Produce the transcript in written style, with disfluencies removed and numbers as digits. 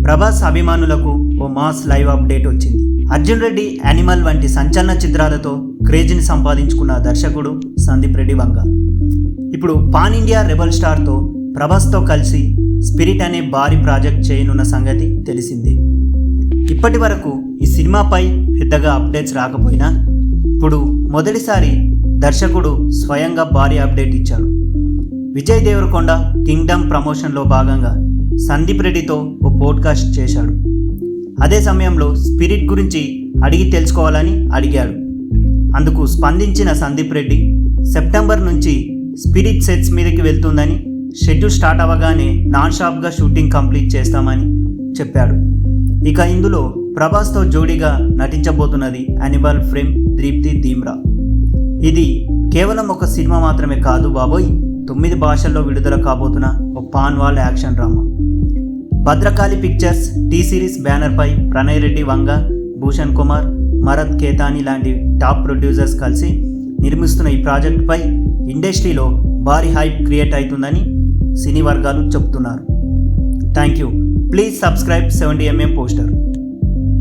ప్రభాస్ అభిమానులకు ఓ mass live update వచ్చింది. Arjun Reddy, animal వంటి సంచలన చిత్రాలతో క్రేజ్ని సంపాదించుకున్న దర్శకుడు సందీప్ రెడ్డి వంగ ఇప్పుడు పాన్ ఇండియా రెబల్ స్టార్తో ప్రభాస్తో కలిసి స్పిరిట్ అనే భారీ ప్రాజెక్ట్ చేయనున్న సంగతి తెలిసిందే. ఇప్పటి వరకు ఈ సినిమాపై పెద్దగా అప్డేట్స్ రాకపోయినా ఇప్పుడు మొదటిసారి దర్శకుడు స్వయంగా భారీ అప్డేట్ ఇచ్చాడు. విజయ్ దేవరకొండ కింగ్డమ్ ప్రమోషన్లో భాగంగా సందీప్ రెడ్డితో ఓ పోడ్కాస్ట్ చేశాడు. అదే సమయంలో స్పిరిట్ గురించి అడిగి తెలుసుకోవాలని అడిగాడు. అందుకు స్పందించిన సందీప్ రెడ్డి సెప్టెంబర్ నుంచి స్పిరిట్ సెట్స్ మీదకి వెళ్తుందని, షెడ్యూల్ స్టార్ట్ అవ్వగానే నాన్ స్టాప్గా షూటింగ్ కంప్లీట్ చేస్తామని చెప్పాడు. ఇక ఇందులో ప్రభాస్తో జోడీగా నటించబోతున్నది యానిమల్ ఫ్రేమ్ దీప్తి ధీమ్రా. ఇది కేవలం ఒక సినిమా మాత్రమే కాదు బాబోయ్, 9 భాషల్లో విడుదల కాబోతున్న ఓ pan world action drama. Bhadrakali pictures T series బ్యానర్పై ప్రణయ్ రెడ్డి వంగ, భూషణ్ కుమార్, మరత్ కేతాని లాంటి టాప్ ప్రొడ్యూసర్స్ కలిసి నిర్మిస్తున్న ఈ ప్రాజెక్టుపై ఇండస్ట్రీలో భారీ హైప్ క్రియేట్ అవుతుందని సినీ వర్గాలు చెబుతున్నారు. Thank you. Please subscribe 70mm poster.